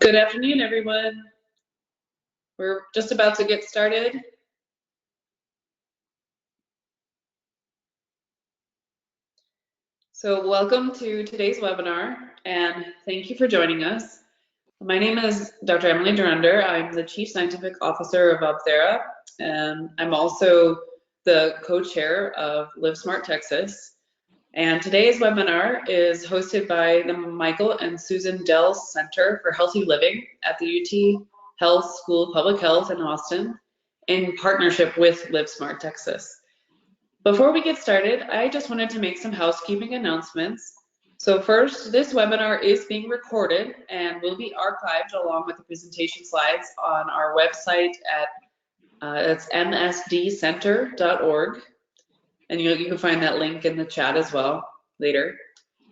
Good afternoon, everyone. We're just about to get started. So welcome to today's webinar, and thank you for joining us. My name is Dr. Emily Durender. I'm the Chief Scientific Officer of Obthera, and I'm also the co-chair of Live Smart Texas. And today's webinar is hosted by the Michael and Susan Dell Center for Healthy Living at the UT Health School of Public Health in Austin in partnership with Live Smart Texas. Before we get started, I just wanted to make some housekeeping announcements. So first, this webinar is being recorded and will be archived along with the presentation slides on our website at it's msdcenter.org. And you can find that link in the chat as well later.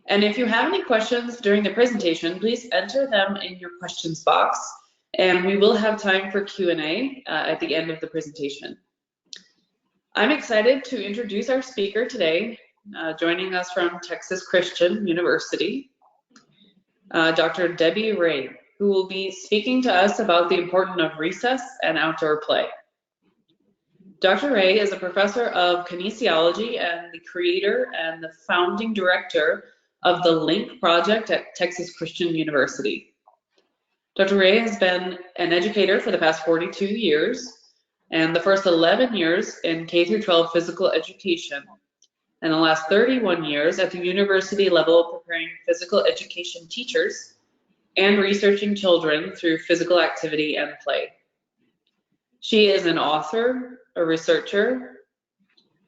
And if you have any questions during the presentation, please enter them in your questions box, and we will have time for Q&A at the end of the presentation. I'm excited to introduce our speaker today, joining us from Texas Christian University, Dr. Debbie Rhea, who will be speaking to us about the importance of recess and outdoor play. Dr. Rhea is a professor of kinesiology and the creator and the founding director of the LiiNK Project at Texas Christian University. Dr. Rhea has been an educator for the past 42 years, and the first 11 years in K-12 physical education, and the last 31 years at the university level preparing physical education teachers and researching children through physical activity and play. She is an author, a researcher,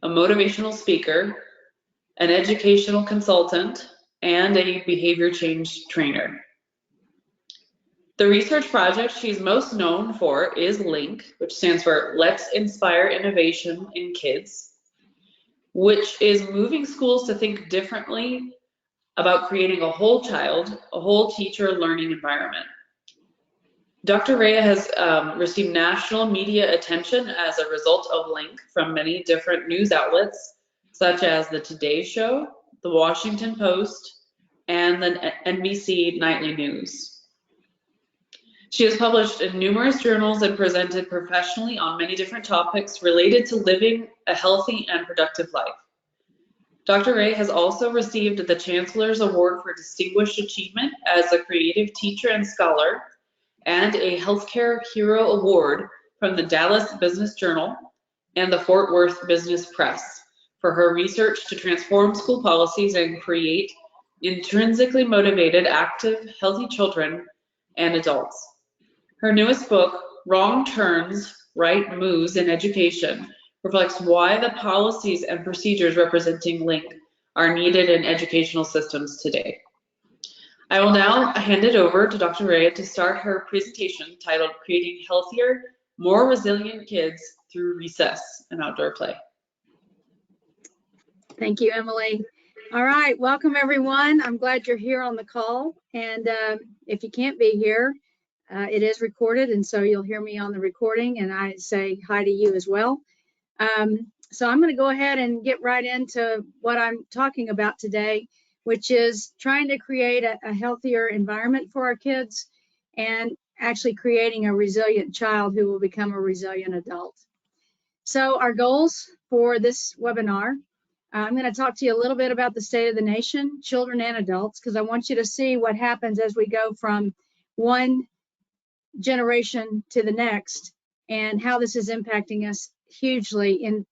a motivational speaker, an educational consultant, and a behavior change trainer. The research project she's most known for is LiiNK, which stands for Let's Inspire Innovation in Kids, which is moving schools to think differently about creating a whole child, a whole teacher learning environment. Dr. Rhea has received national media attention as a result of LiiNK from many different news outlets, such as the Today Show, the Washington Post, and the NBC Nightly News. She has published in numerous journals and presented professionally on many different topics related to living a healthy and productive life. Dr. Rhea has also received the Chancellor's Award for Distinguished Achievement as a creative teacher and scholar, and a Healthcare Hero Award from the Dallas Business Journal and the Fort Worth Business Press for her research to transform school policies and create intrinsically motivated, active, healthy children and adults. Her newest book, Wrong Turns, Right Moves in Education, reflects why the policies and procedures representing LiiNK are needed in educational systems today. I will now hand it over to Dr. Rhea to start her presentation titled Creating Healthier, More Resilient Kids Through Recess and Outdoor Play. Thank you, Emily. All right, welcome everyone. I'm glad you're here on the call. And if you can't be here, it is recorded, and so you'll hear me on the recording, and I say hi to you as well. So I'm going to go ahead and get right into what I'm talking about today, which is trying to create a healthier environment for our kids and actually creating a resilient child who will become a resilient adult. So our goals for this webinar, I'm going to talk to you a little bit about the state of the nation, children and adults, because I want you to see what happens as we go from one generation to the next and how this is impacting us hugely in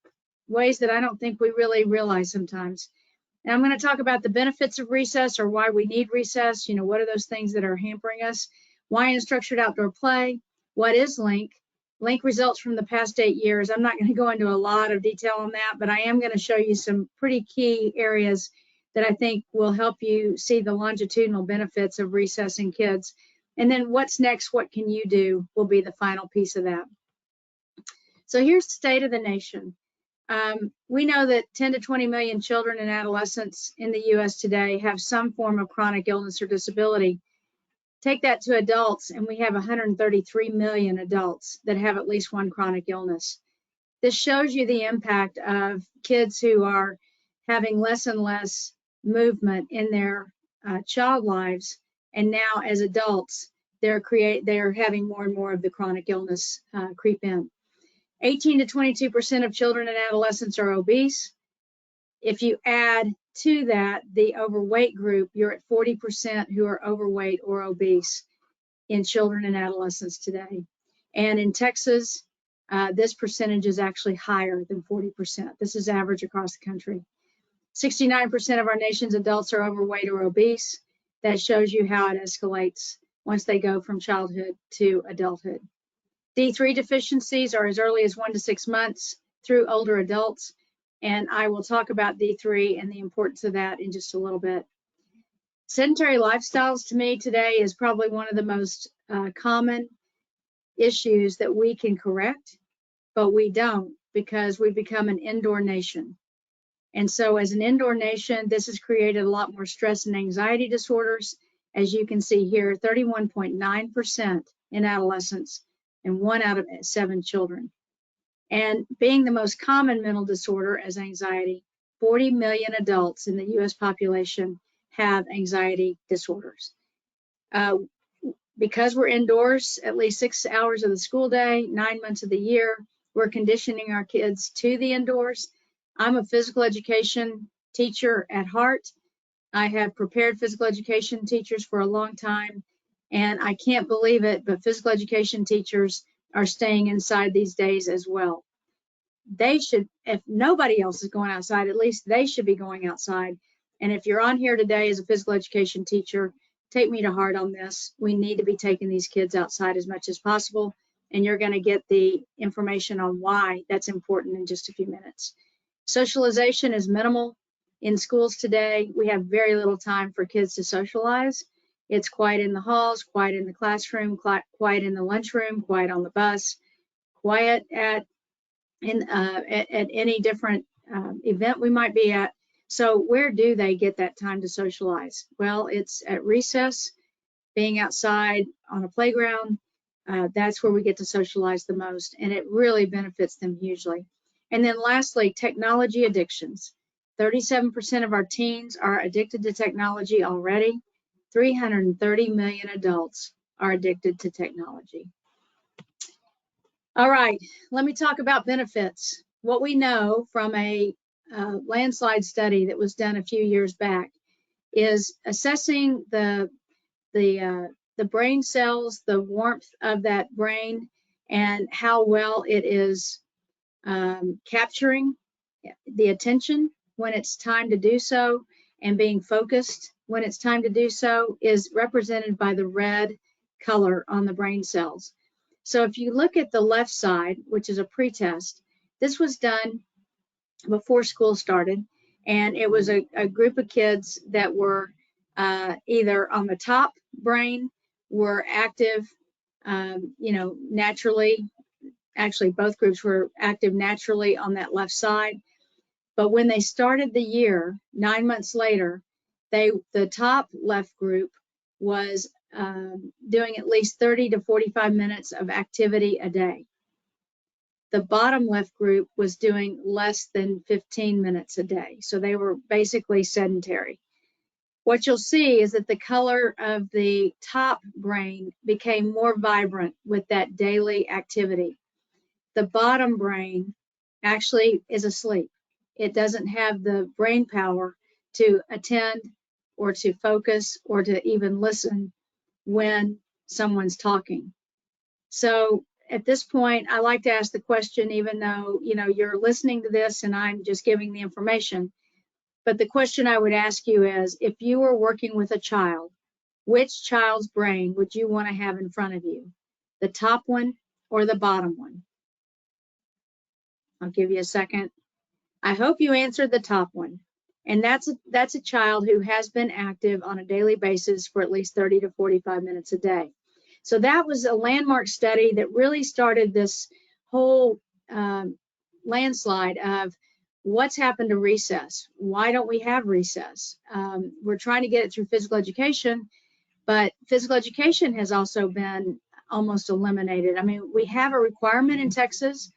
ways that I don't think we really realize sometimes. And I'm going to talk about the benefits of recess, or why we need recess. You know, what are those things that are hampering us? Why unstructured outdoor play? What is LiiNK? LiiNK results from the past 8 years. I'm not going to go into a lot of detail on that, but I am going to show you some pretty key areas that I think will help you see the longitudinal benefits of recess in kids. And then what's next? What can you do? Will be the final piece of that. So here's the state of the nation. We know that 10 to 20 million children and adolescents in the U.S. today have some form of chronic illness or disability. Take that to adults, and we have 133 million adults that have at least one chronic illness. This shows you the impact of kids who are having less and less movement in their child lives, and now as adults they're having more and more of the chronic illness creep in. 18 to 22% of children and adolescents are obese. If you add to that the overweight group, you're at 40% who are overweight or obese in children and adolescents today. And in Texas, this percentage is actually higher than 40%. This is average across the country. 69% of our nation's adults are overweight or obese. That shows you how it escalates once they go from childhood to adulthood. D3 deficiencies are as early as 1 to 6 months through older adults. And I will talk about D3 and the importance of that in just a little bit. Sedentary lifestyles to me today is probably one of the most common issues that we can correct, but we don't because we've become an indoor nation. And so as an indoor nation, this has created a lot more stress and anxiety disorders. As you can see here, 31.9% in adolescents and 1 out of 7 children. And being the most common mental disorder as anxiety, 40 million adults in the US population have anxiety disorders. Because we're indoors at least 6 hours of the school day, 9 months of the year, we're conditioning our kids to the indoors. I'm a physical education teacher at heart. I have prepared physical education teachers for a long time, and I can't believe it, but physical education teachers are staying inside these days as well. They should, if nobody else is going outside, at least they should be going outside. And if you're on here today as a physical education teacher, take me to heart on this. We need to be taking these kids outside as much as possible, and you're going to get the information on why that's important in just a few minutes. Socialization is minimal in schools today. We have very little time for kids to socialize. It's quiet in the halls, quiet in the classroom, quiet in the lunchroom, quiet on the bus, quiet at any different event we might be at. So where do they get that time to socialize? Well, it's at recess, being outside on a playground. That's where we get to socialize the most, and it really benefits them hugely. And then lastly, technology addictions. 37% of our teens are addicted to technology already. 330 million adults are addicted to technology. All right, let me talk about benefits. What we know from a landslide study that was done a few years back is assessing the brain cells, the warmth of that brain, and how well it is capturing the attention when it's time to do so and being focused when it's time to do so is represented by the red color on the brain cells. So if you look at the left side, which is a pretest, this was done before school started, and it was a group of kids that were either on the top brain, were active, naturally. Actually, both groups were active naturally on that left side. But when they started the year, 9 months later, the top left group was doing at least 30 to 45 minutes of activity a day. The bottom left group was doing less than 15 minutes a day. So they were basically sedentary. What you'll see is that the color of the top brain became more vibrant with that daily activity. The bottom brain actually is asleep. It doesn't have the brain power to attend or to focus or to even listen when someone's talking. So at this point, I like to ask the question, even though you're listening to this and I'm just giving the information, but the question I would ask you is, if you were working with a child, which child's brain would you want to have in front of you? The top one or the bottom one? I'll give you a second. I hope you answered the top one. And that's a child who has been active on a daily basis for at least 30 to 45 minutes a day. So that was a landmark study that really started this whole landslide of what's happened to recess. Why don't we have recess? We're trying to get it through physical education, but physical education has also been almost eliminated. I mean, we have a requirement in Texas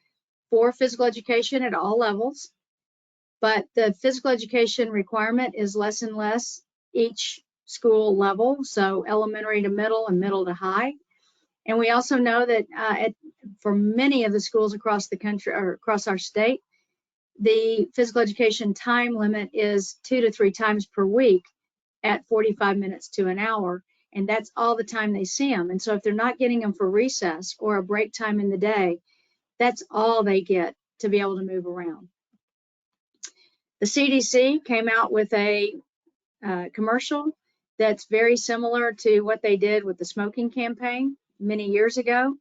for physical education at all levels, but the physical education requirement is less and less each school level, so elementary to middle and middle to high. And we also know that for many of the schools across the country or across our state, the physical education time limit is 2 to 3 times per week at 45 minutes to an hour. And that's all the time they see them. And so if they're not getting them for recess or a break time in the day, that's all they get to be able to move around. The CDC came out with a commercial that's very similar to what they did with the smoking campaign many years ago.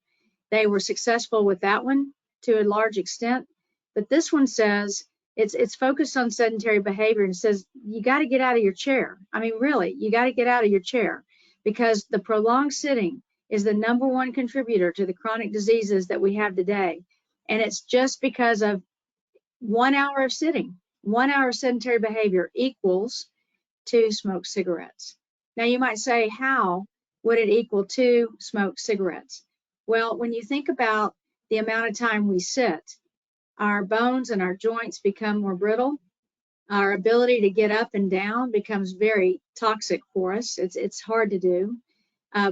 They were successful with that one to a large extent, but this one says it's focused on sedentary behavior, and it says you got to get out of your chair. I mean, really, you got to get out of your chair, because the prolonged sitting is the #1 contributor to the chronic diseases that we have today. And it's just because of 1 hour of sitting, 1 hour of sedentary behavior equals 2 smoked cigarettes. Now you might say, how would it equal 2 smoked cigarettes? Well, when you think about the amount of time we sit, our bones and our joints become more brittle. Our ability to get up and down becomes very toxic for us. It's hard to do,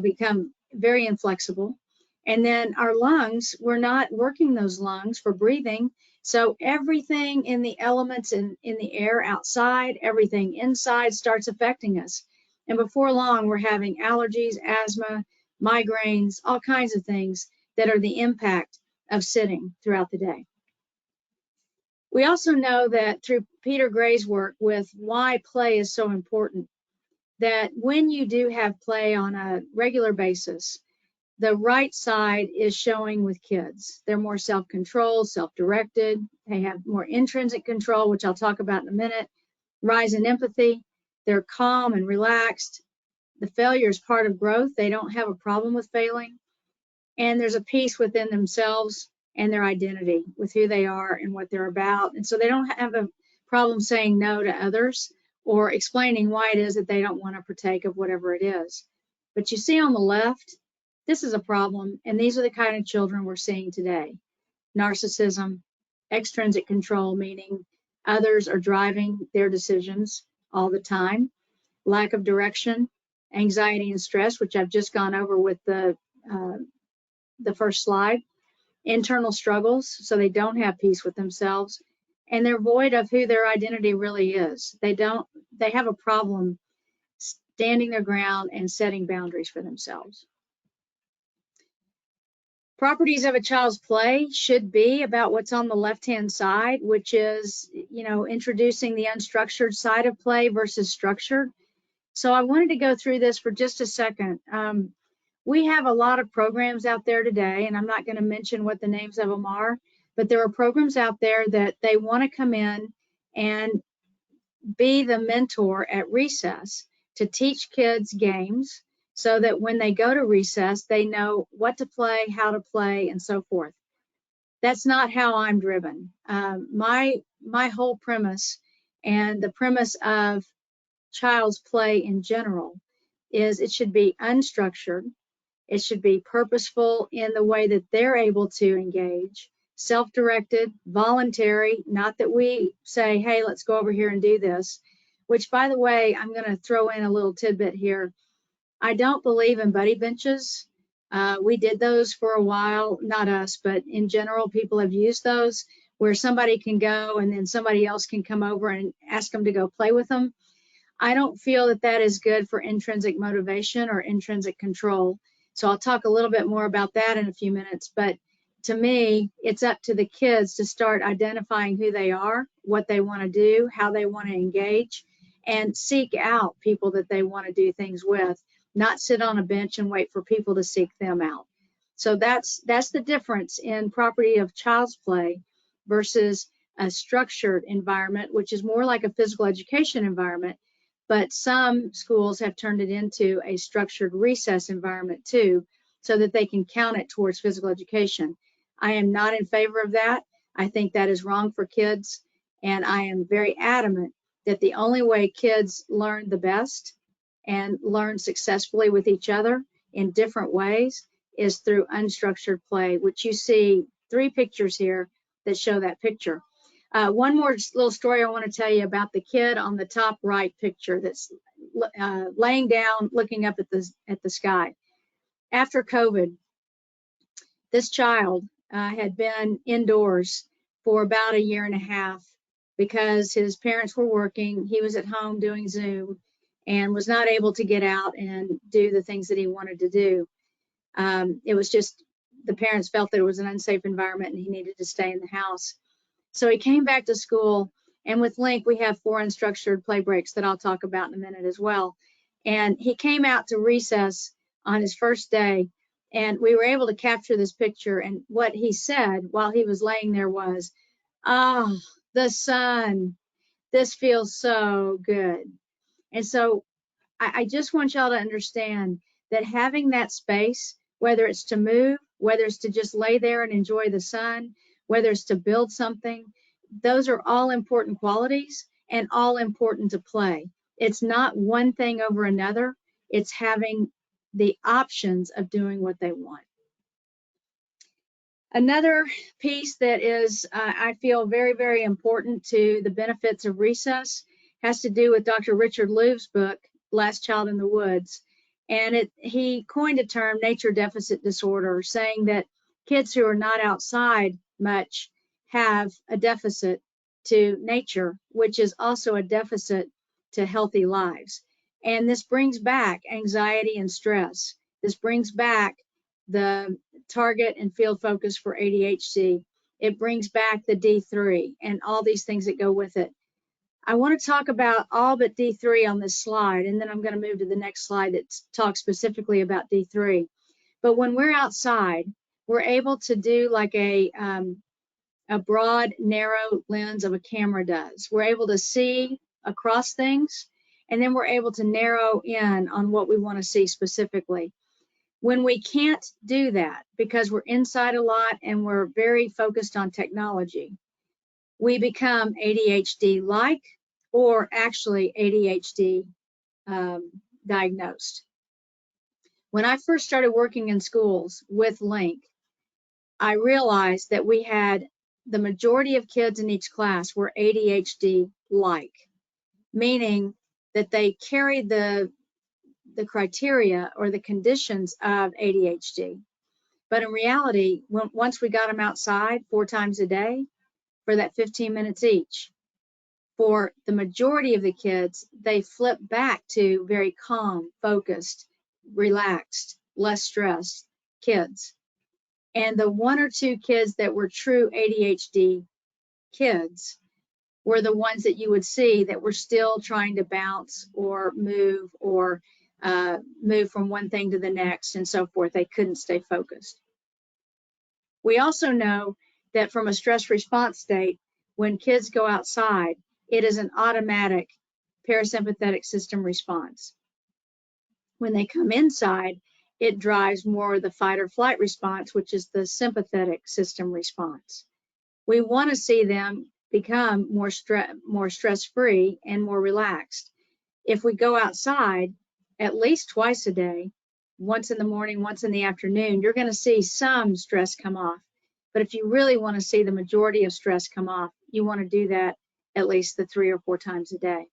become very inflexible. And then our lungs, we're not working those lungs for breathing. So everything in the elements in the air outside, everything inside starts affecting us. And before long, we're having allergies, asthma, migraines, all kinds of things that are the impact of sitting throughout the day. We also know that through Peter Gray's work with why play is so important, that when you do have play on a regular basis, the right side is showing with kids. They're more self-controlled, self-directed. They have more intrinsic control, which I'll talk about in a minute. Rise in empathy. They're calm and relaxed. The failure is part of growth. They don't have a problem with failing. And there's a peace within themselves and their identity with who they are and what they're about. And so they don't have a problem saying no to others or explaining why it is that they don't want to partake of whatever it is. But you see on the left, this is a problem, and these are the kind of children we're seeing today. Narcissism, extrinsic control, meaning others are driving their decisions all the time, lack of direction, anxiety and stress, which I've just gone over with the first slide, internal struggles, so they don't have peace with themselves, and they're void of who their identity really is. They have a problem standing their ground and setting boundaries for themselves. Properties of a child's play should be about what's on the left-hand side, which is, introducing the unstructured side of play versus structured. So I wanted to go through this for just a second. We have a lot of programs out there today, and I'm not going to mention what the names of them are, but there are programs out there that they want to come in and be the mentor at recess to teach kids games so that when they go to recess, they know what to play, how to play, and so forth. That's not how I'm driven. My whole premise and the premise of child's play in general is it should be unstructured. It should be purposeful in the way that they're able to engage, self-directed, voluntary, not that we say, hey, let's go over here and do this, which, by the way, I'm going to throw in a little tidbit here. I don't believe in buddy benches. We did those for a while, not us, but in general, people have used those where somebody can go and then somebody else can come over and ask them to go play with them. I don't feel that that is good for intrinsic motivation or intrinsic control. So I'll talk a little bit more about that in a few minutes. But to me, it's up to the kids to start identifying who they are, what they want to do, how they want to engage, and seek out people that they want to do things with, not sit on a bench and wait for people to seek them out. So that's the difference in property of child's play versus a structured environment, which is more like a physical education environment. But some schools have turned it into a structured recess environment too, so that they can count it towards physical education. I am not in favor of that. I think that is wrong for kids, and I am very adamant that the only way kids learn the best and learn successfully with each other in different ways is through unstructured play, which you see 3 pictures here that show that picture. One more little story I want to tell you about the kid on the top right picture that's laying down, looking up at the sky. After COVID, this child had been indoors for about a year and a half because his parents were working. He was at home doing Zoom and was not able to get out and do the things that he wanted to do. It was just the parents felt that it was an unsafe environment and he needed to stay in the house. So he came back to school, and with LiiNK, we have 4 unstructured play breaks that I'll talk about in a minute as well. And he came out to recess on his first day, and we were able to capture this picture. And what he said while he was laying there was, "Oh, the sun, this feels so good." And so I just want y'all to understand that having that space, whether it's to move, whether it's to just lay there and enjoy the sun, whether it's to build something, those are all important qualities and all important to play. It's not one thing over another. It's having the options of doing what they want. Another piece that is, I feel, very, very important to the benefits of recess has to do with Dr. Richard Louve's book, Last Child in the Woods. And he coined a term, nature deficit disorder, saying that kids who are not outside much have a deficit to nature, which is also a deficit to healthy lives. And this brings back anxiety and stress. This brings back the target and field focus for ADHD. It brings back the D3 and all these things that go with it. I want to talk about all but D3 on this slide, and then I'm going to move to the next slide that talks specifically about D3. But when we're outside, we're able to do like a broad, narrow lens of a camera does. We're able to see across things, and then we're able to narrow in on what we want to see specifically. When we can't do that because we're inside a lot and we're very focused on technology, we become ADHD-like or actually ADHD diagnosed. When I first started working in schools with LiiNK, I realized that we had the majority of kids in each class were ADHD-like, meaning that they carried the criteria or the conditions of ADHD. But in reality, once we got them outside 4 times a day for that 15 minutes each, for the majority of the kids, they flip back to very calm, focused, relaxed, less stressed kids. And the 1 or 2 kids that were true ADHD kids were the ones that you would see that were still trying to bounce or move from one thing to the next and so forth. They couldn't stay focused. We also know that from a stress response state, when kids go outside, it is an automatic parasympathetic system response. When they come inside, it drives more of the fight or flight response, which is the sympathetic system response. We want to see them become more stress-free and more relaxed. If we go outside at least twice a day, once in the morning, once in the afternoon, you're going to see some stress come off. But if you really want to see the majority of stress come off, you want to do that at least the 3 or 4 times a day.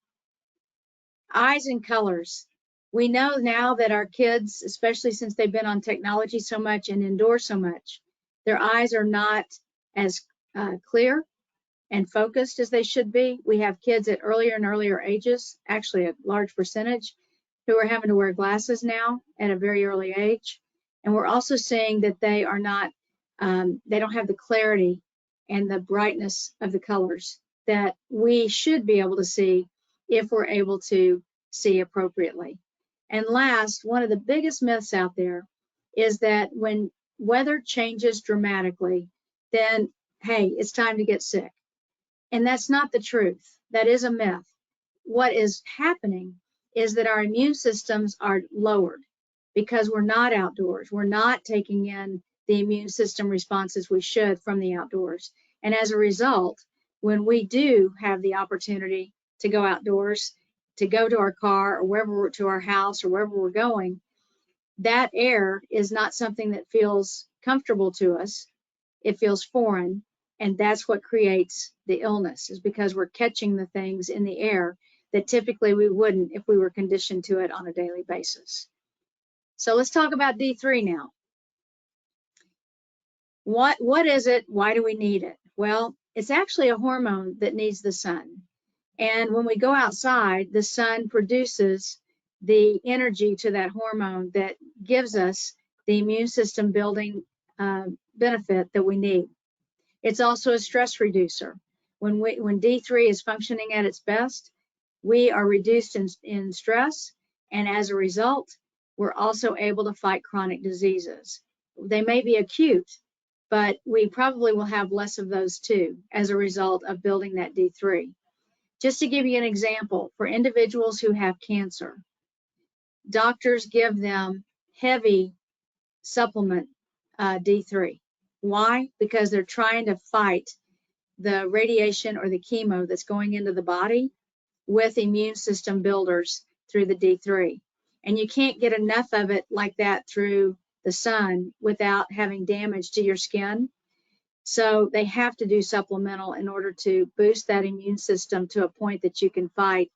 Eyes and colors. We know now that our kids, especially since they've been on technology so much and indoors so much, their eyes are not as clear and focused as they should be. We have kids at earlier and earlier ages, actually a large percentage, who are having to wear glasses now at a very early age. And we're also seeing that they are not, they don't have the clarity and the brightness of the colors that we should be able to see if we're able to see appropriately. And last, one of the biggest myths out there is that when weather changes dramatically, then, hey, it's time to get sick. And that's not the truth. That is a myth. What is happening is that our immune systems are lowered because we're not outdoors. We're not taking in the immune system responses we should from the outdoors. And as a result, when we do have the opportunity to go outdoors, to go to our car or wherever we're to our house or wherever we're going, that air is not something that feels comfortable to us. It feels foreign. And that's what creates the illness, is because we're catching the things in the air that typically we wouldn't if we were conditioned to it on a daily basis. So let's talk about D3 now. What is it? Why do we need it? Well, it's actually a hormone that needs the sun. And when we go outside, the sun produces the energy to that hormone that gives us the immune system building benefit that we need. It's also a stress reducer. When D3 is functioning at its best, we are reduced in stress, and as a result, we're also able to fight chronic diseases. They may be acute, but we probably will have less of those too as a result of building that D3. Just to give you an example, for individuals who have cancer, doctors give them heavy supplement D3. Why? Because they're trying to fight the radiation or the chemo that's going into the body with immune system builders through the D3. And you can't get enough of it like that through the sun without having damage to your skin. So they have to do supplemental in order to boost that immune system to a point that you can fight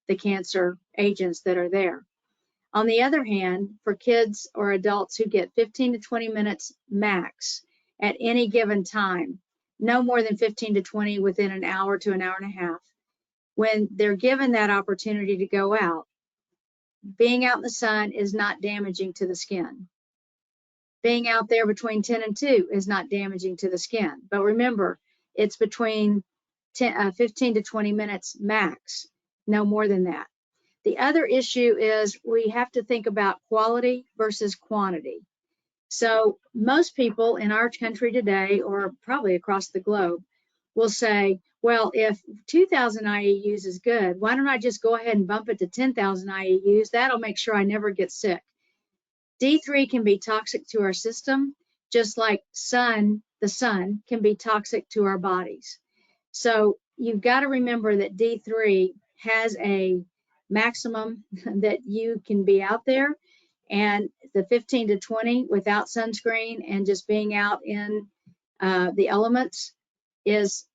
the cancer agents that are there. On the other hand, for kids or adults who get 15 to 20 minutes max at any given time, no more than 15 to 20 within an hour to an hour and a half, when they're given that opportunity to go out, being out in the sun is not damaging to the skin. Being out there between 10 and 2 is not damaging to the skin. But remember, it's between 15 to 20 minutes max, no more than that. The other issue is we have to think about quality versus quantity. So most people in our country today, or probably across the globe, will say, well, if 2,000 IEUs is good, why don't I just go ahead and bump it to 10,000 IEUs? That'll make sure I never get sick. D3 can be toxic to our system, just like the sun can be toxic to our bodies. So you've got to remember that D3 has a maximum that you can be out there, and the 15 to 20 without sunscreen and just being out in the elements is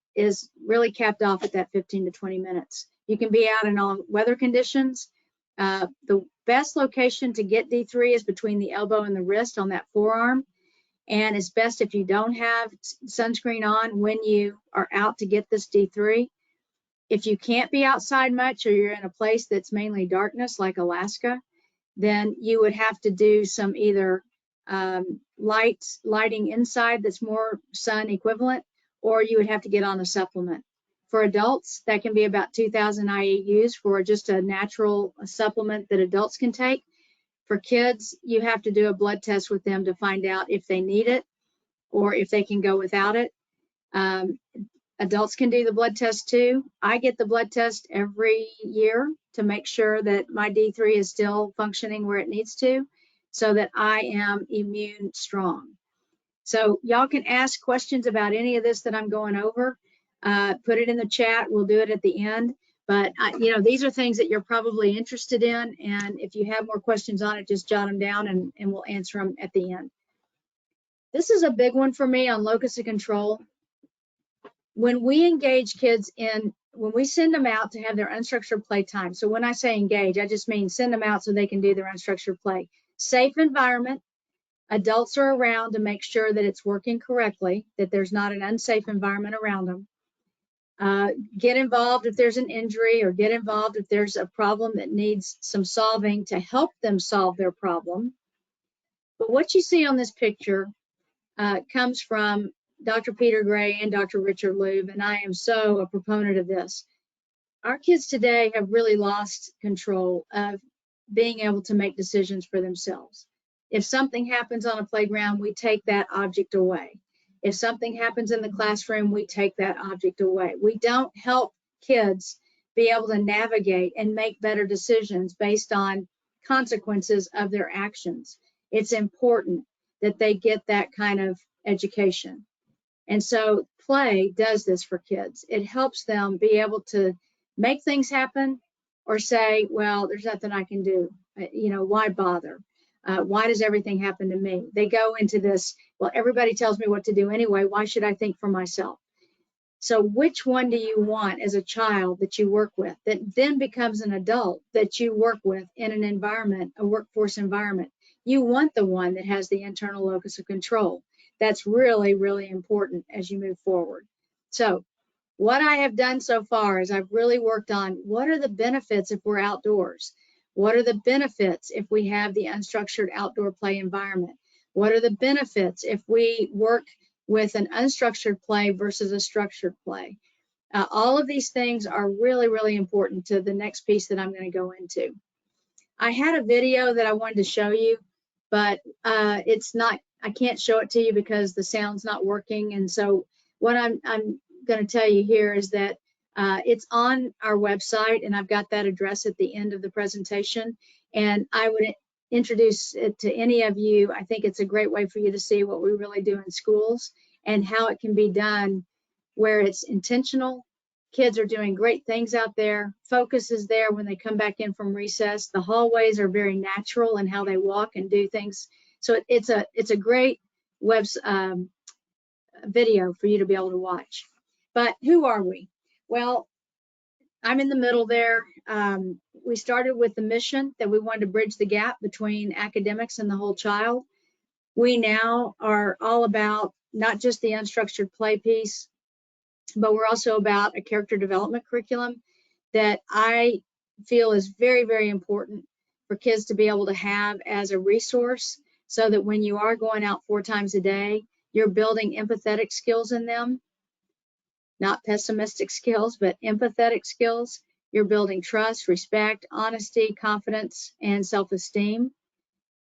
really capped off at that 15 to 20 minutes. You can be out in all weather conditions. The best location to get D3 is between the elbow and the wrist on that forearm. And it's best if you don't have sunscreen on when you are out to get this D3. If you can't be outside much, or you're in a place that's mainly darkness like Alaska, then you would have to do some either lighting inside that's more sun equivalent, or you would have to get on a supplement. For adults, that can be about 2,000 IEUs for just a natural supplement that adults can take. For kids, you have to do a blood test with them to find out if they need it or if they can go without it. Adults can do the blood test too. I get the blood test every year to make sure that my D3 is still functioning where it needs to, so that I am immune strong. So y'all can ask questions about any of this that I'm going over. Put it in the chat. We'll do it at the end. But these are things that you're probably interested in, and if you have more questions on it, just jot them down and we'll answer them at the end. This is a big one for me on locus of control. When we engage kids when we send them out to have their unstructured play time, so when I say engage, I just mean send them out so they can do their unstructured play. Safe environment, adults are around to make sure that it's working correctly, that there's not an unsafe environment around them. Get involved if there's an injury, or get involved if there's a problem that needs some solving to help them solve their problem. But what you see on this picture comes from Dr. Peter Gray and Dr. Richard Lube, and I am so a proponent of this. Our kids today have really lost control of being able to make decisions for themselves. If something happens on a playground, we take that object away. If something happens in the classroom, we take that object away. We don't help kids be able to navigate and make better decisions based on consequences of their actions. It's important that they get that kind of education. And so play does this for kids. It helps them be able to make things happen, or say, well, there's nothing I can do. Why bother? Why does everything happen to me? They go into this, well, everybody tells me what to do anyway. Why should I think for myself? So which one do you want as a child that you work with that then becomes an adult that you work with in an environment, a workforce environment? You want the one that has the internal locus of control. That's really, really important as you move forward. So what I have done so far is I've really worked on what are the benefits if we're outdoors? What are the benefits if we have the unstructured outdoor play environment? What are the benefits if we work with an unstructured play versus a structured play? All of these things are really, really important to the next piece that I'm going to go into. I had a video that I wanted to show you, but I can't show it to you because the sound's not working. And so what I'm going to tell you here is that it's on our website, and I've got that address at the end of the presentation. And I would introduce it to any of you. I think it's a great way for you to see what we really do in schools and how it can be done where it's intentional. Kids are doing great things out there. Focus is there when they come back in from recess. The hallways are very natural in how they walk and do things. So it's a great video for you to be able to watch. But who are we? Well, I'm in the middle there. We started with the mission that we wanted to bridge the gap between academics and the whole child. We now are all about not just the unstructured play piece, but we're also about a character development curriculum that I feel is very, very important for kids to be able to have as a resource so that when you are going out 4 times a day, you're building empathetic skills in them, not pessimistic skills, but empathetic skills. You're building trust, respect, honesty, confidence, and self-esteem.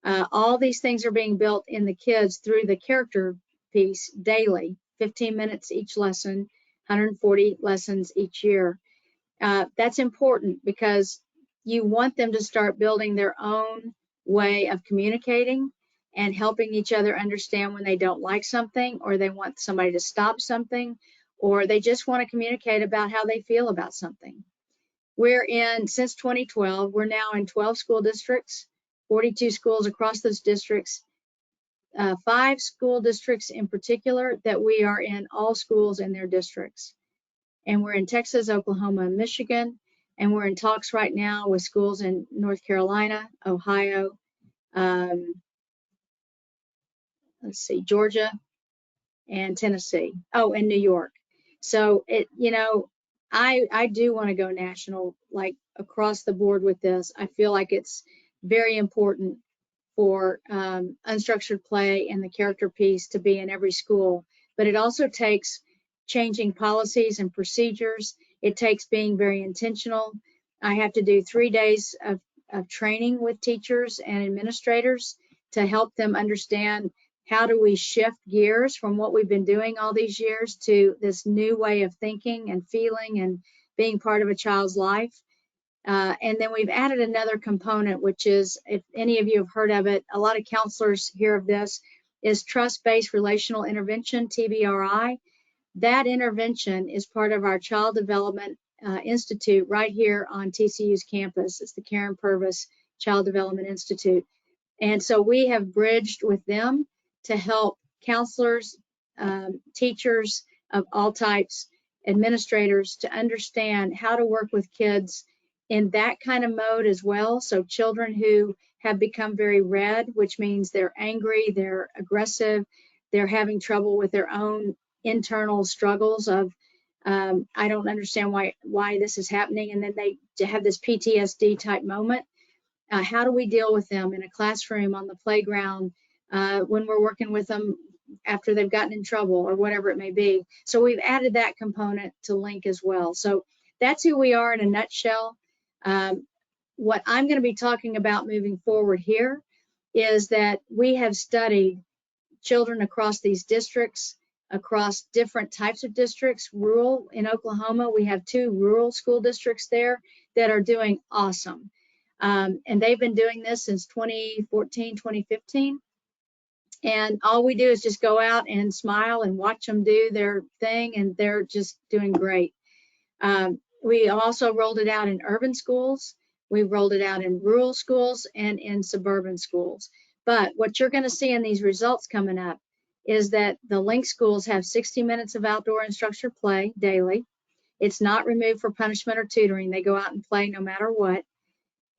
All these things are being built in the kids through the character piece daily, 15 minutes each lesson, 140 lessons each year. That's important because you want them to start building their own way of communicating and helping each other understand when they don't like something, or they want somebody to stop something, or they just want to communicate about how they feel about something. Since 2012, we're now in 12 school districts, 42 schools across those districts, 5 school districts in particular that we are in all schools in their districts. And we're in Texas, Oklahoma, and Michigan, and we're in talks right now with schools in North Carolina, Ohio, Georgia, and Tennessee. Oh, and New York. So I do want to go national, like across the board with this. I feel like it's very important for unstructured play and the character piece to be in every school, but it also takes changing policies and procedures. It takes being very intentional. I have to do 3 days of training with teachers and administrators to help them understand how do we shift gears from what we've been doing all these years to this new way of thinking and feeling and being part of a child's life. And then we've added another component, which is, if any of you have heard of it, a lot of counselors hear of this, is trust-based relational intervention, TBRI. That intervention is part of our Child Development Institute right here on TCU's campus. It's the Karen Purvis Child Development Institute. And so we have bridged with them to help counselors, teachers of all types, administrators to understand how to work with kids in that kind of mode as well. So children who have become very red, which means they're angry, they're aggressive, they're having trouble with their own internal struggles of, I don't understand why this is happening. And then they have this PTSD type moment. How do we deal with them in a classroom, on the playground, when we're working with them after they've gotten in trouble or whatever it may be? So we've added that component to LiiNK as well. So that's who we are in a nutshell. What I'm going to be talking about moving forward here is that we have studied children across these districts, across different types of districts. Rural in Oklahoma, we have 2 rural school districts there that are doing awesome. And they've been doing this since 2014, 2015. And all we do is just go out and smile and watch them do their thing, and they're just doing great. We also rolled it out in urban schools. We rolled it out in rural schools and in suburban schools. But what you're going to see in these results coming up is that the LiiNK schools have 60 minutes of outdoor and structured play daily. It's not removed for punishment or tutoring. They go out and play no matter what.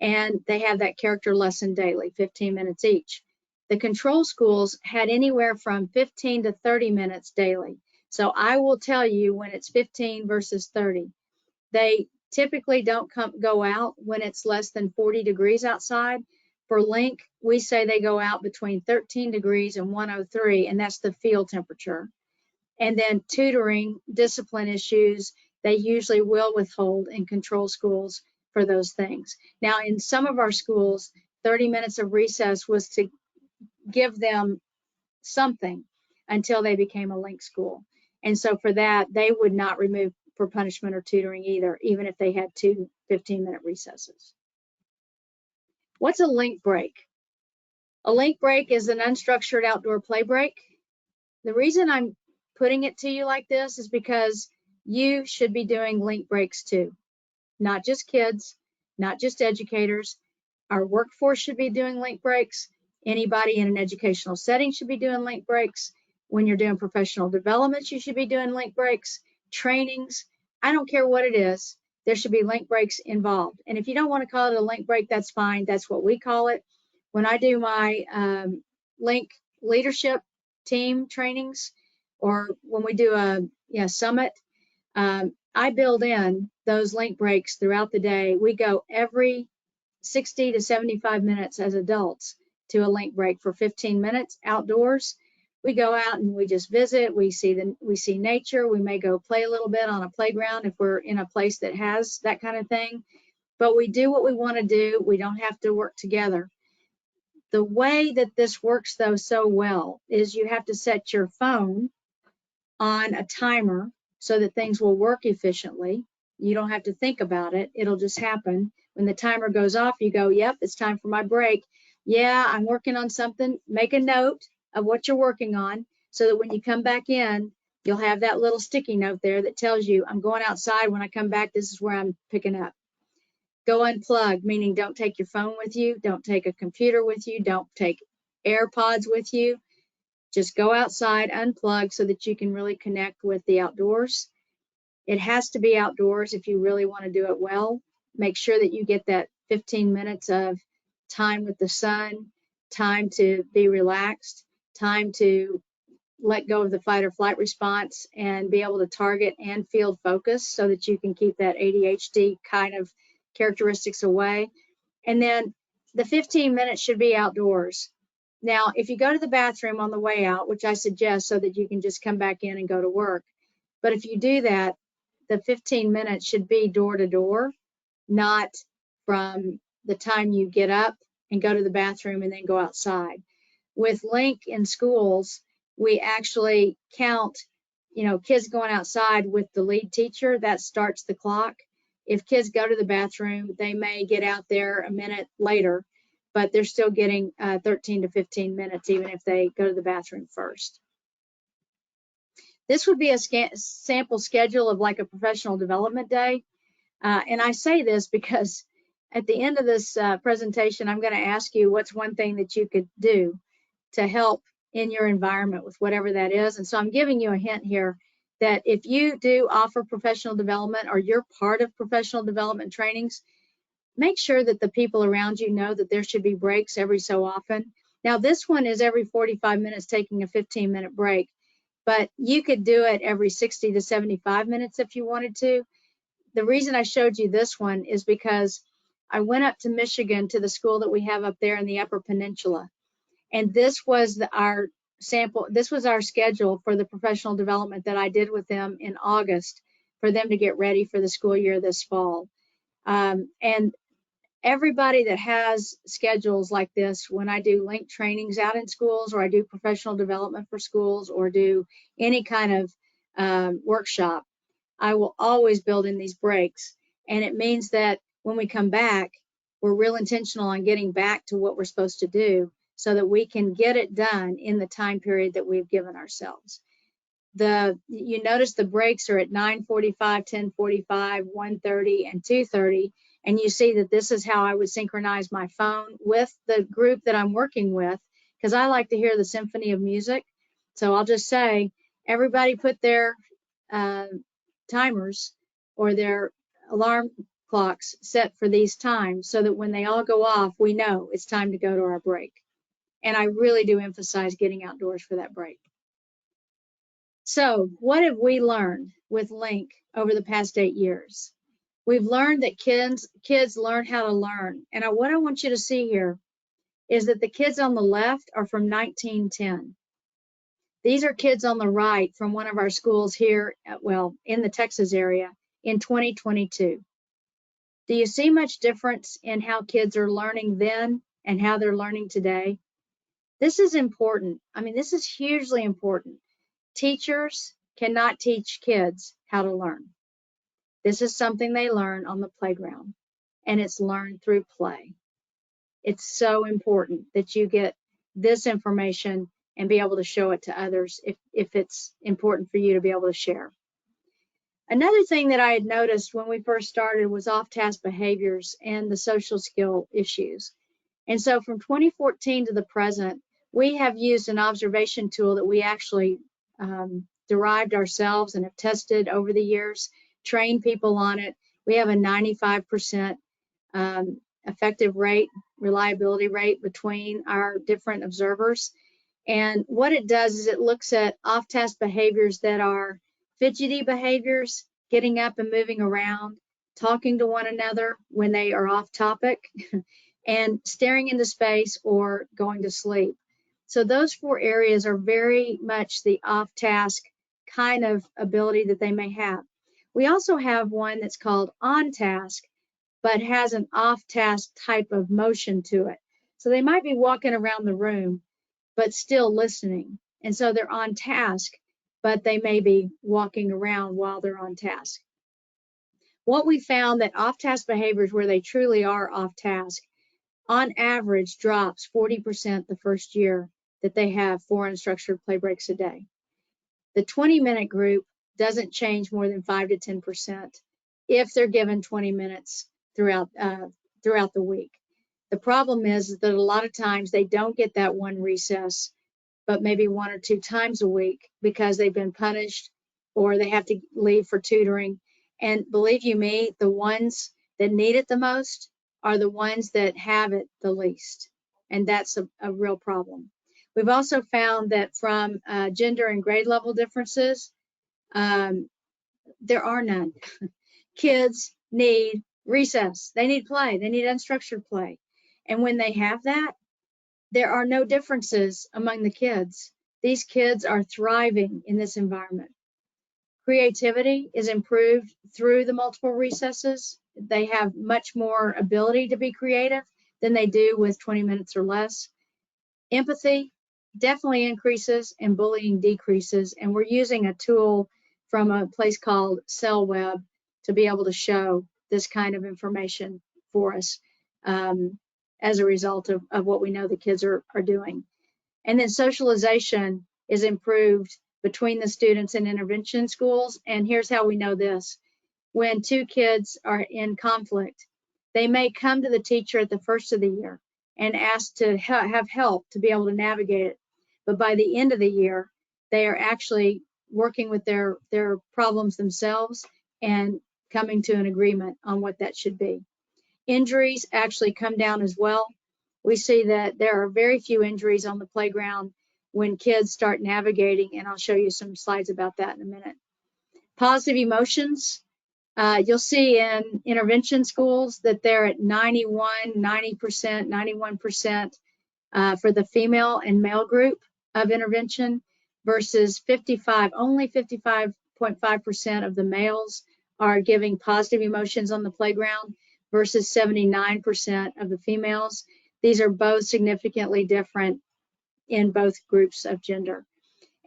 And they have that character lesson daily, 15 minutes each. The control schools had anywhere from 15 to 30 minutes daily. So I will tell you when it's 15 versus 30. They typically don't go out when it's less than 40 degrees outside. For LiiNK, we say they go out between 13 degrees and 103, and that's the field temperature. And then tutoring, discipline issues, they usually will withhold in control schools for those things. Now, in some of our schools, 30 minutes of recess was to give them something until they became a LiiNK school. And so for that, they would not remove for punishment or tutoring either, even if they had 2 15-minute recesses. What's a LiiNK break? A LiiNK break is an unstructured outdoor play break. The reason I'm putting it to you like this is because you should be doing LiiNK breaks too. Not just kids, not just educators. Our workforce should be doing LiiNK breaks. Anybody in an educational setting should be doing LiiNK breaks. When you're doing professional development, you should be doing LiiNK breaks. Trainings, I don't care what it is, there should be LiiNK breaks involved. And if you don't want to call it a LiiNK break, that's fine. That's what we call it. When I do my LiiNK leadership team trainings, or when we do a summit, I build in those LiiNK breaks throughout the day. We go every 60 to 75 minutes as adults to a LiiNK break for 15 minutes outdoors. We go out and we just visit. We see nature. We may go play a little bit on a playground if we're in a place that has that kind of thing. But we do what we want to do. We don't have to work together. The way that this works, though, so well is you have to set your phone on a timer so that things will work efficiently. You don't have to think about it. It'll just happen. When the timer goes off, you go, yep, it's time for my break. Yeah, I'm working on something. Make a note of what you're working on so that when you come back in, you'll have that little sticky note there that tells you, I'm going outside. When I come back, this is where I'm picking up. Go unplug, meaning don't take your phone with you. Don't take a computer with you. Don't take AirPods with you. Just go outside, unplug so that you can really connect with the outdoors. It has to be outdoors if you really want to do it well. Make sure that you get that 15 minutes of time with the sun, time to be relaxed, time to let go of the fight or flight response and be able to target and field focus so that you can keep that ADHD kind of characteristics away. And then the 15 minutes should be outdoors. Now, if you go to the bathroom on the way out, which I suggest so that you can just come back in and go to work, but if you do that, the 15 minutes should be door to door, not from the time you get up and go to the bathroom and then go outside. With LiiNK in schools, we actually count, kids going outside with the lead teacher, that starts the clock. If kids go to the bathroom, they may get out there a minute later, but they're still getting 13 to 15 minutes, even if they go to the bathroom first. This would be a sample schedule of like a professional development day. And I say this because at the end of this presentation, I'm going to ask you what's one thing that you could do to help in your environment with whatever that is. And so I'm giving you a hint here that if you do offer professional development or you're part of professional development trainings, make sure that the people around you know that there should be breaks every so often. Now, this one is every 45 minutes taking a 15-minute break, but you could do it every 60 to 75 minutes if you wanted to. The reason I showed you this one is because I went up to Michigan to the school that we have up there in the Upper Peninsula, and this was our sample. This was our schedule for the professional development that I did with them in August for them to get ready for the school year this fall. And everybody that has schedules like this, when I do LiiNK trainings out in schools, or I do professional development for schools, or do any kind of workshop, I will always build in these breaks. And it means that when we come back, we're real intentional on getting back to what we're supposed to do so that we can get it done in the time period that we've given ourselves. You notice the breaks are at 9:45, 10:45, 1:30, and 2:30. And you see that this is how I would synchronize my phone with the group that I'm working with, because I like to hear the symphony of music. So I'll just say, everybody put their timers or their alarm clocks set for these times so that when they all go off, we know it's time to go to our break. And I really do emphasize getting outdoors for that break. So what have we learned with LiiNK over the past 8 years? We've learned that kids learn how to learn. And what I want you to see here is that the kids on the left are from 1910. These are kids on the right from one of our schools here, in the Texas area in 2022. Do you see much difference in how kids are learning then and how they're learning today? This is important. I mean, this is hugely important. Teachers cannot teach kids how to learn. This is something they learn on the playground, and it's learned through play. It's so important that you get this information and be able to show it to others if it's important for you to be able to share. Another thing that I had noticed when we first started was off-task behaviors and the social skill issues. And so from 2014 to the present, we have used an observation tool that we actually derived ourselves and have tested over the years, trained people on it. We have a 95% effective rate, reliability rate between our different observers. And what it does is it looks at off-task behaviors that are fidgety behaviors, getting up and moving around, talking to one another when they are off topic, and staring into space or going to sleep. So those 4 areas are very much the off-task kind of ability that they may have. We also have one that's called on-task, but has an off-task type of motion to it. So they might be walking around the room, but still listening. And so they're on task, but they may be walking around while they're on task. What we found that off-task behaviors where they truly are off task, on average drops 40% the first year that they have 4 unstructured play breaks a day. The 20-minute group doesn't change more than 5 to 10% if they're given 20 minutes throughout the week. The problem is that a lot of times they don't get that one recess, but maybe 1 or 2 times a week because they've been punished or they have to leave for tutoring. And believe you me, the ones that need it the most are the ones that have it the least. And that's a real problem. We've also found that from gender and grade level differences, there are none. Kids need recess. They need play. They need unstructured play. And when they have that, there are no differences among the kids. These kids are thriving in this environment. Creativity is improved through the multiple recesses. They have much more ability to be creative than they do with 20 minutes or less. Empathy definitely increases and bullying decreases. And we're using a tool from a place called CellWeb to be able to show this kind of information for us as a result of what we know the kids are doing. And then socialization is improved between the students in intervention schools. And here's how we know this. When 2 kids are in conflict, they may come to the teacher at the first of the year and ask to have help to be able to navigate it. But by the end of the year, they are actually working with their problems themselves and coming to an agreement on what that should be. Injuries actually come down as well. We see that there are very few injuries on the playground when kids start navigating, and I'll show you some slides about that in a minute. Positive emotions, you'll see in intervention schools that they're at 91, 90%, 91% for the female and male group of intervention versus 55, only 55.5% of the males are giving positive emotions on the playground versus 79% of the females. These are both significantly different in both groups of gender.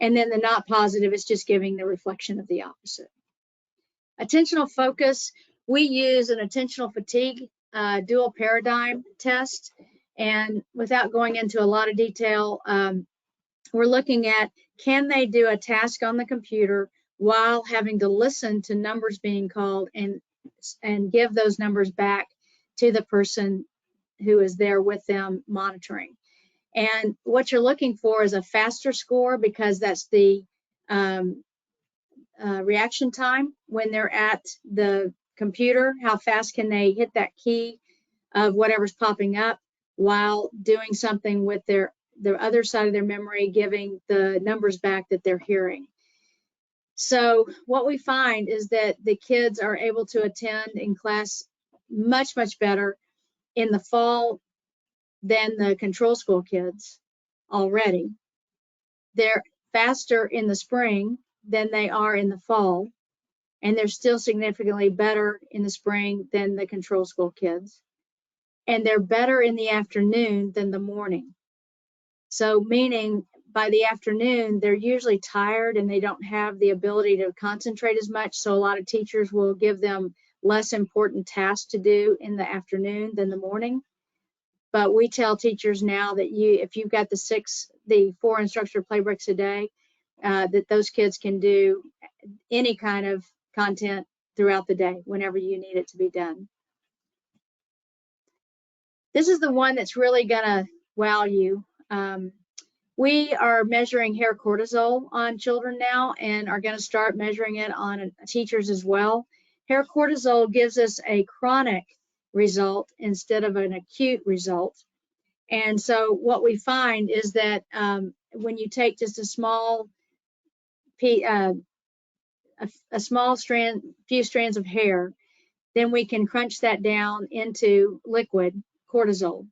And then the not positive is just giving the reflection of the opposite. Attentional focus, we use an attentional fatigue dual paradigm test. And without going into a lot of detail, we're looking at, can they do a task on the computer while having to listen to numbers being called and give those numbers back to the person who is there with them monitoring. And what you're looking for is a faster score, because that's the reaction time when they're at the computer. How fast can they hit that key of whatever's popping up while doing something with the other side of their memory, giving the numbers back that they're hearing. So what we find is that the kids are able to attend in class much, much better in the fall than the control school kids already. They're faster in the spring than they are in the fall, and they're still significantly better in the spring than the control school kids. And they're better in the afternoon than the morning. So meaning by the afternoon, they're usually tired and they don't have the ability to concentrate as much. So a lot of teachers will give them less important tasks to do in the afternoon than the morning. But we tell teachers now that if you've got the 4 unstructured play breaks a day, that those kids can do any kind of content throughout the day whenever you need it to be done. This is the one that's really gonna wow you. We are measuring hair cortisol on children now, and are going to start measuring it on teachers as well. Hair cortisol gives us a chronic result instead of an acute result. And so what we find is that when you take just a small few strands of hair, then we can crunch that down into liquid cortisol,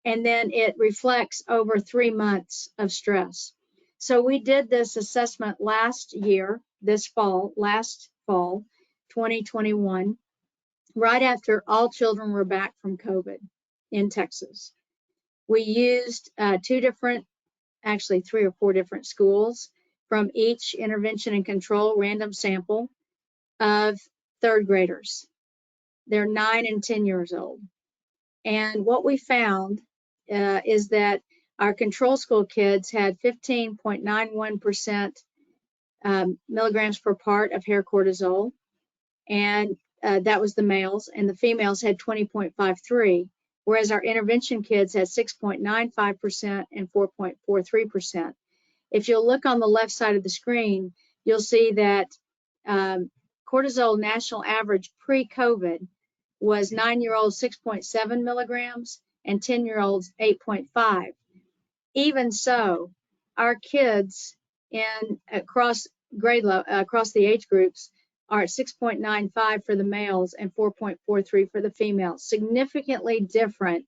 and then it reflects over 3 months of stress. So we did this assessment last fall, 2021, right after all children were back from COVID in Texas. We used 3 or 4 different schools from each intervention and control random sample of 3rd graders. They're 9 and 10 years old. And what we found is that our control school kids had 15.91% milligrams per part of hair cortisol, and that was the males, and the females had 20.53, whereas our intervention kids had 6.95% and 4.43%. If you'll look on the left side of the screen, you'll see that cortisol national average pre-COVID was 9-year-olds 6.7 milligrams and 10-year-olds 8.5. Even so, our kids across the age groups are at 6.95 for the males and 4.43 for the females, significantly different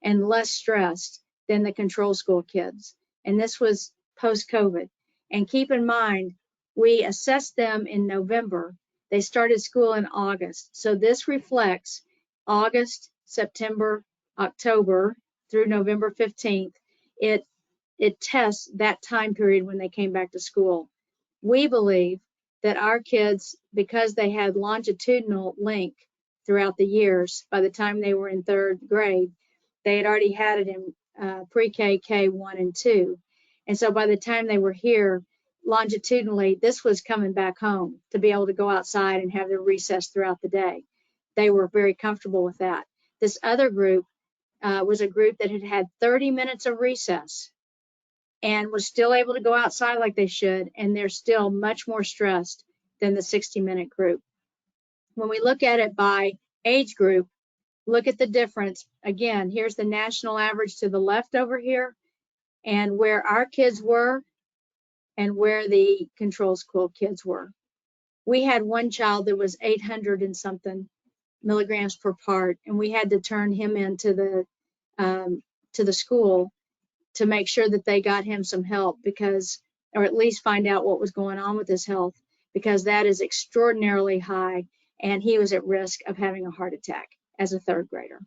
and less stressed than the control school kids. And this was post-COVID. And keep in mind, we assessed them in November. They started school in August. So this reflects August, September, October through November 15th. It tests that time period when they came back to school. We believe that our kids, because they had longitudinal LiiNK throughout the years, by the time they were in 3rd grade, they had already had it in pre-K, K1 and 2. And so by the time they were here longitudinally, this was coming back home to be able to go outside and have their recess throughout the day. They were very comfortable with that. This other group was a group that had had 30 minutes of recess and was still able to go outside like they should, and they're still much more stressed than the 60-minute group. When we look at it by age group, look at the difference. Again, here's the national average to the left over here, and where our kids were and where the control school kids were. We had one child that was 800 and something milligrams per part, and we had to turn him into the school to make sure that they got him some help, or at least find out what was going on with his health, because that is extraordinarily high, and he was at risk of having a heart attack as a 3rd grader.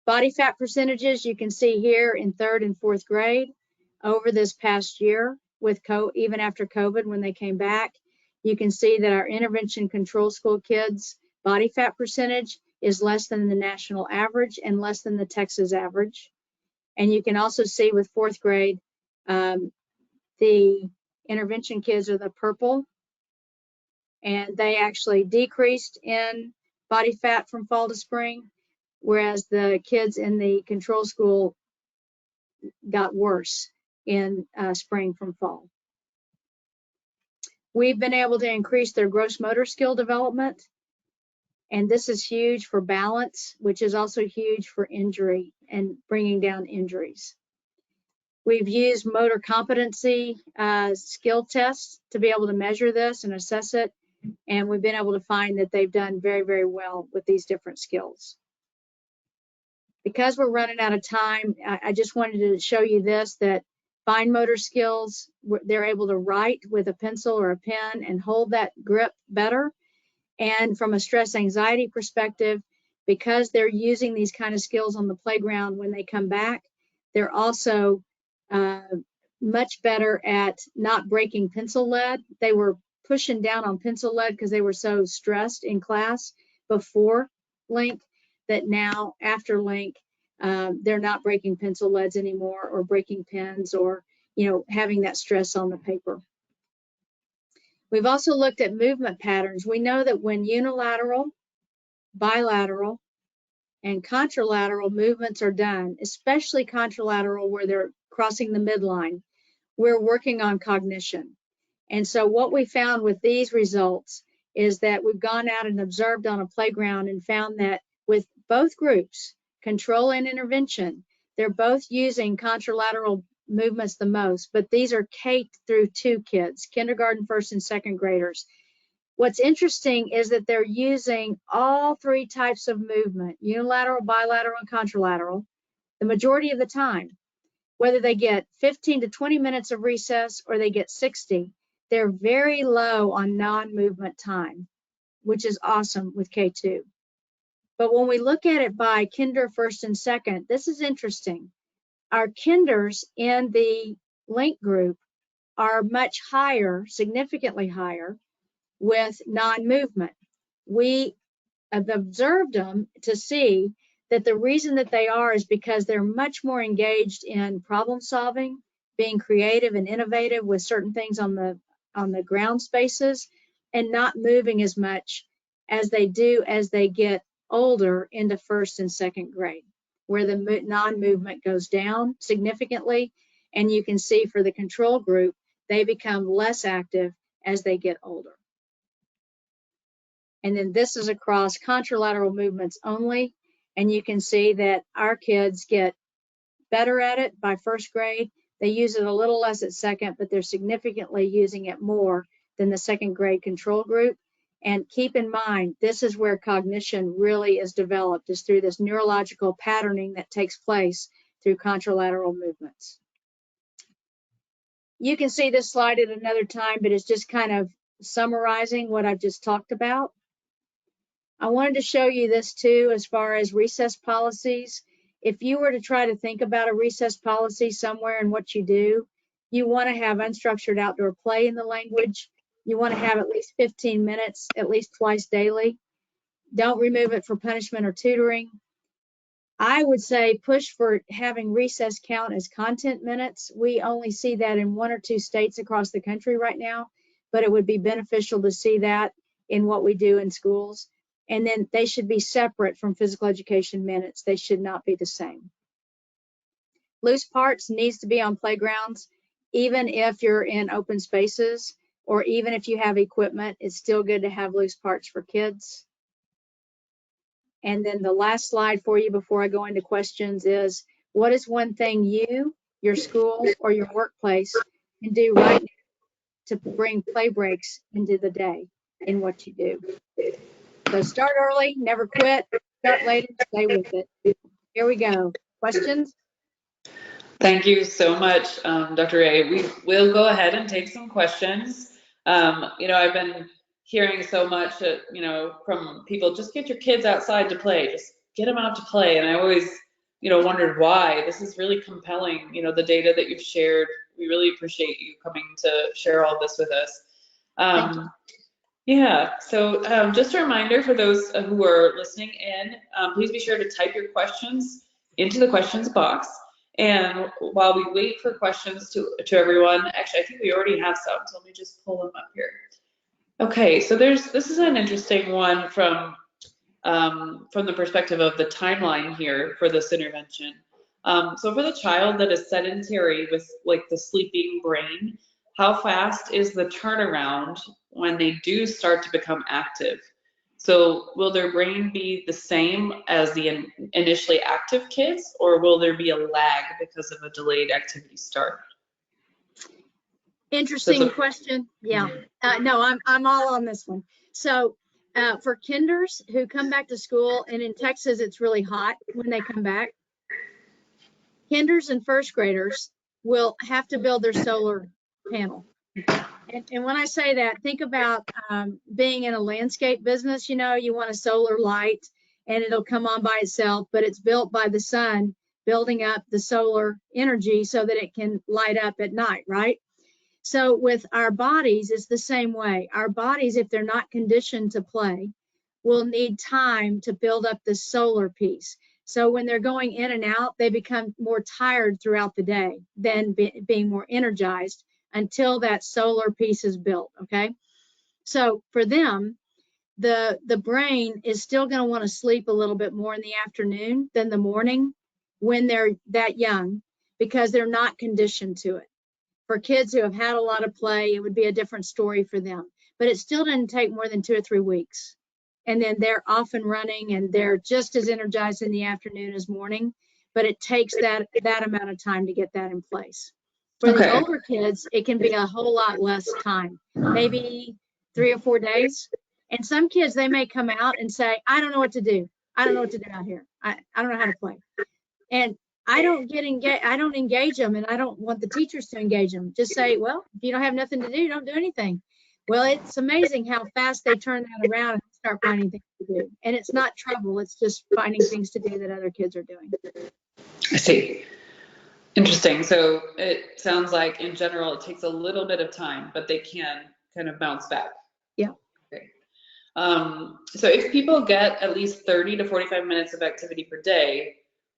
Body fat percentages you can see here in 3rd and 4th grade over this past year, even after COVID when they came back. You can see that our intervention control school kids' body fat percentage is less than the national average and less than the Texas average. And you can also see with 4th grade, the intervention kids are the purple, and they actually decreased in body fat from fall to spring, whereas the kids in the control school got worse in spring from fall. We've been able to increase their gross motor skill development, and this is huge for balance, which is also huge for injury and bringing down injuries. We've used motor competency skill tests to be able to measure this and assess it, and we've been able to find that they've done very, very well with these different skills. Because we're running out of time, I just wanted to show you this, that fine motor skills, they're able to write with a pencil or a pen and hold that grip better. And from a stress anxiety perspective, because they're using these kind of skills on the playground when they come back, they're also much better at not breaking pencil lead. They were pushing down on pencil lead because they were so stressed in class before LiiNK, that now after LiiNK, they're not breaking pencil leads anymore, or breaking pens, or having that stress on the paper. We've also looked at movement patterns. We know that when unilateral, bilateral, and contralateral movements are done, especially contralateral where they're crossing the midline, we're working on cognition. And so what we found with these results is that we've gone out and observed on a playground and found that with both groups, control and intervention, they're both using contralateral movements the most, but these are K through 2 kids, kindergarten, first and second graders. What's interesting is that they're using all 3 types of movement, unilateral, bilateral, and contralateral, the majority of the time. Whether they get 15 to 20 minutes of recess or they get 60, they're very low on non-movement time, which is awesome with K2. But when we look at it by kinder, first, and second, this is interesting. Our kinders in the LiiNK group are much higher, significantly higher, with non-movement. We have observed them to see that the reason that they are is because they're much more engaged in problem solving, being creative and innovative with certain things on the ground spaces, and not moving as much as they do as they get older into first and second grade, where the non-movement goes down significantly. And you can see for the control group, they become less active as they get older. And then this is across contralateral movements only. And you can see that our kids get better at it by first grade. They use it a little less at second, but they're significantly using it more than the second grade control group. And keep in mind, this is where cognition really is developed, is through this neurological patterning that takes place through contralateral movements. You can see this slide at another time, but it's just kind of summarizing what I've just talked about. I wanted to show you this too, as far as recess policies. If you were to try to think about a recess policy somewhere in what you do, you want to have unstructured outdoor play in the language. You want to have at least 15 minutes, at least twice daily. Don't remove it for punishment or tutoring. I would say push for having recess count as content minutes. We only see that in 1 or 2 states across the country right now, but it would be beneficial to see that in what we do in schools. And then they should be separate from physical education minutes. They should not be the same. Loose parts needs to be on playgrounds, even if you're in open spaces, or even if you have equipment, it's still good to have loose parts for kids. And then the last slide for you before I go into questions is, what is one thing you, your school, or your workplace can do right now to bring play breaks into the day in what you do? So start early, never quit, start later, stay with it. Here we go. Questions? Thank you so much, Dr. Rhea. We will go ahead and take some questions. I've been hearing so much, from people, just get your kids outside to play, just get them out to play. And I always, wondered why. This is really compelling, the data that you've shared. We really appreciate you coming to share all this with us. Yeah, so just a reminder for those who are listening in, please be sure to type your questions into the questions box. And while we wait for questions to everyone, actually, I think we already have some, so let me just pull them up here. Okay, so this is an interesting one from the perspective of the timeline here for this intervention. So for the child that is sedentary with like the sleeping brain, how fast is the turnaround when they do start to become active? So will their brain be the same as the initially active kids, or will there be a lag because of a delayed activity start? Interesting question. Yeah. No, I'm all on this one. So for kinders who come back to school, and in Texas it's really hot when they come back, kinders and first graders will have to build their solar panel. And when I say that, think about being in a landscape business. You know, you want a solar light and it'll come on by itself, but it's built by the sun, building up the solar energy so that it can light up at night, right? So with our bodies, it's the same way. Our bodies, if they're not conditioned to play, will need time to build up the solar piece. So when they're going in and out, they become more tired throughout the day than being more energized until that solar piece is built, okay? So for them, the brain is still going to want to sleep a little bit more in the afternoon than the morning when they're that young, because they're not conditioned to it. For kids who have had a lot of play, it would be a different story for them. But it still doesn't take more than 2 or 3 weeks. And then they're off and running and they're just as energized in the afternoon as morning. But it takes that amount of time to get that in place. For the older kids, it can be a whole lot less time, maybe 3 or 4 days. And some kids, they may come out and say, I don't know what to do. I don't know what to do out here. I don't know how to play. And I don't engage them, and I don't want the teachers to engage them. Just say, well, if you don't have nothing to do, don't do anything. Well, it's amazing how fast they turn that around and start finding things to do. And it's not trouble, it's just finding things to do that other kids are doing. I see. Interesting. So it sounds like in general, it takes a little bit of time, but they can kind of bounce back. Yeah. Okay. So if people get at least 30 to 45 minutes of activity per day,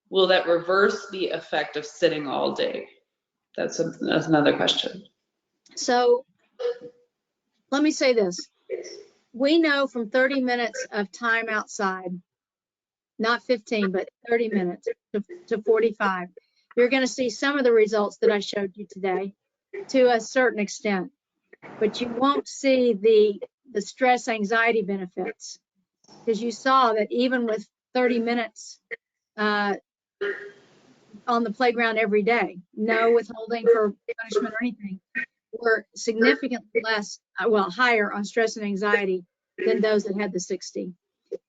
will that reverse the effect of sitting all day? That's another question. So let me say this. We know from 30 minutes of time outside, not 15, but 30 minutes to 45, you're going to see some of the results that I showed you today to a certain extent, but you won't see the stress anxiety benefits, because you saw that even with 30 minutes on the playground every day, no withholding for punishment or anything, were significantly less, higher on stress and anxiety than those that had the 60.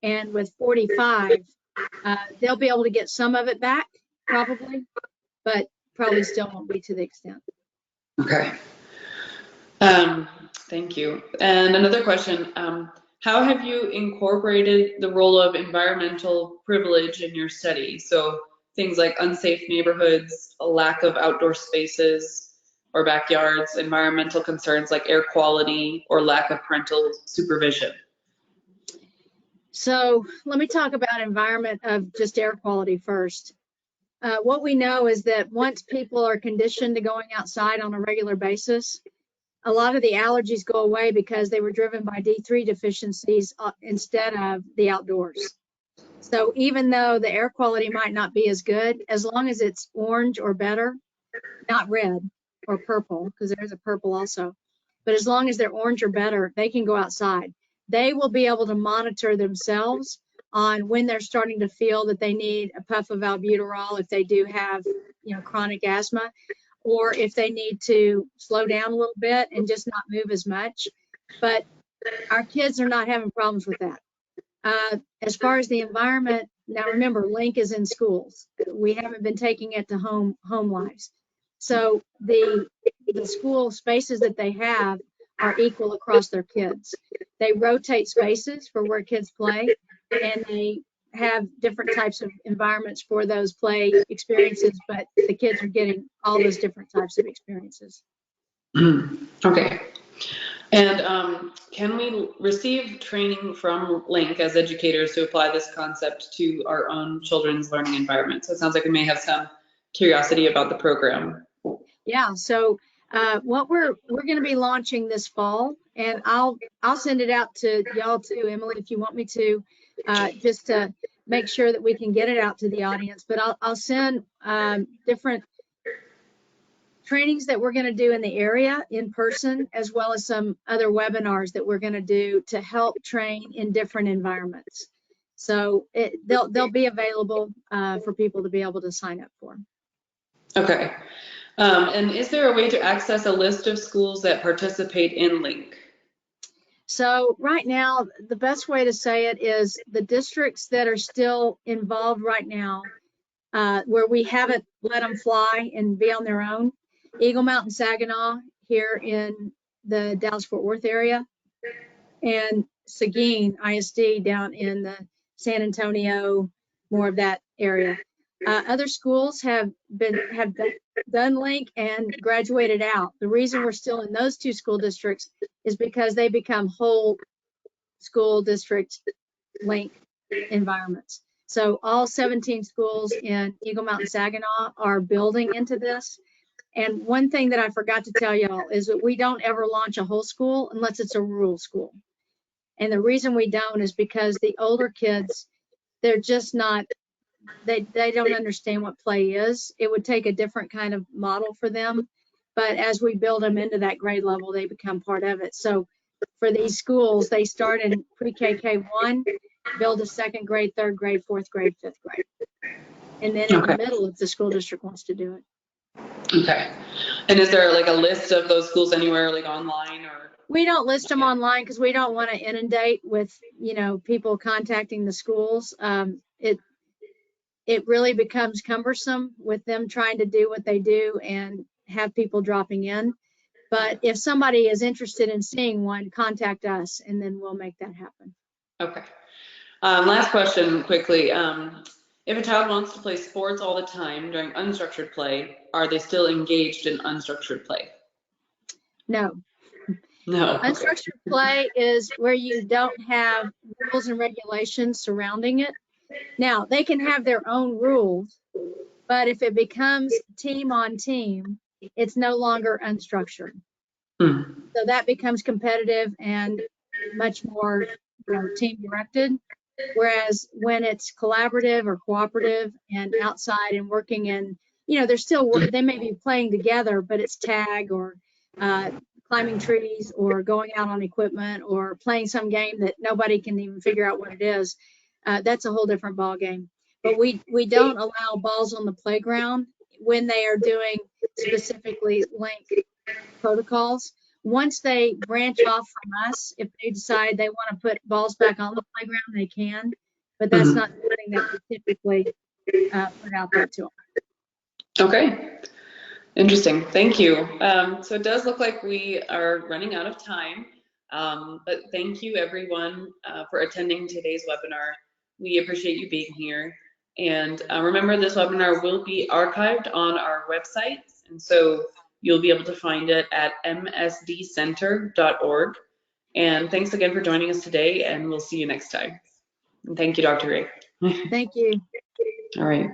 And with 45, they'll be able to get some of it back, probably, but probably still won't be to the extent. Okay. Thank you. And another question, how have you incorporated the role of environmental privilege in your study? So things like unsafe neighborhoods, a lack of outdoor spaces or backyards, environmental concerns like air quality or lack of parental supervision. So let me talk about environment of just air quality first. What we know is that once people are conditioned to going outside on a regular basis, a lot of the allergies go away because they were driven by D3 deficiencies instead of the outdoors. So even though the air quality might not be as good, as long as it's orange or better, not red or purple, because there's a purple also, but as long as they're orange or better, they can go outside. They will be able to monitor themselves on when they're starting to feel that they need a puff of albuterol if they do have, chronic asthma, or if they need to slow down a little bit and just not move as much. But our kids are not having problems with that. As far as the environment, now remember, LiiNK is in schools. We haven't been taking it to home lives. So the school spaces that they have are equal across their kids. They rotate spaces for where kids play, and they have different types of environments for those play experiences, but the kids are getting all those different types of experiences. Okay. And can we receive training from LiiNK as educators to apply this concept to our own children's learning environment? So it sounds like we may have some curiosity about the program. Yeah, so what we're going to be launching this fall, and I'll send it out to y'all too, Emily, if you want me to, just to make sure that we can get it out to the audience. But I'll send different trainings that we're going to do in the area in person, as well as some other webinars that we're going to do to help train in different environments. So they'll be available for people to be able to sign up for. Okay. And is there a way to access a list of schools that participate in LiiNK? So right now, the best way to say it is the districts that are still involved right now, where we haven't let them fly and be on their own, Eagle Mountain, Saginaw here in the Dallas-Fort Worth area, and Seguin ISD down in the San Antonio, more of that area. Other schools have done LiiNK and graduated out. The reason we're still in those two school districts is because they become whole school district LiiNK environments. So all 17 schools in Eagle Mountain, Saginaw are building into this. And one thing that I forgot to tell y'all is that we don't ever launch a whole school unless it's a rural school. And the reason we don't is because the older kids, they're just not, they don't understand what play is. It would take a different kind of model for them. But as we build them into that grade level, they become part of it. So for these schools, they start in pre-K, K1, build a second grade, third grade, fourth grade, fifth grade. And then in the middle, if the school district wants to do it. Okay. And is there like a list of those schools anywhere, like online or? We don't list them online because we don't want to inundate with, people contacting the schools. It really becomes cumbersome with them trying to do what they do and have people dropping in. But if somebody is interested in seeing one, contact us and then we'll make that happen. Okay. Last question quickly. If a child wants to play sports all the time during unstructured play, are they still engaged in unstructured play? No. No. Okay. Unstructured play is where you don't have rules and regulations surrounding it. Now, they can have their own rules, but if it becomes team on team, it's no longer unstructured. So that becomes competitive and much more, team directed. Whereas when it's collaborative or cooperative and outside and working in, they're still, they may be playing together, but it's tag or climbing trees or going out on equipment or playing some game that nobody can even figure out what it is. That's a whole different ball game. But we don't allow balls on the playground when they are doing specifically LiiNK protocols. Once they branch off from us, if they decide they want to put balls back on the playground, they can. But that's not something that we typically put out there to them. Okay. Interesting. Thank you. So it does look like we are running out of time, but thank you everyone for attending today's webinar. We appreciate you being here. And remember, this webinar will be archived on our website, and so you'll be able to find it at msdcenter.org. And thanks again for joining us today, and we'll see you next time. And thank you, Dr. Rhea. Thank you. All right.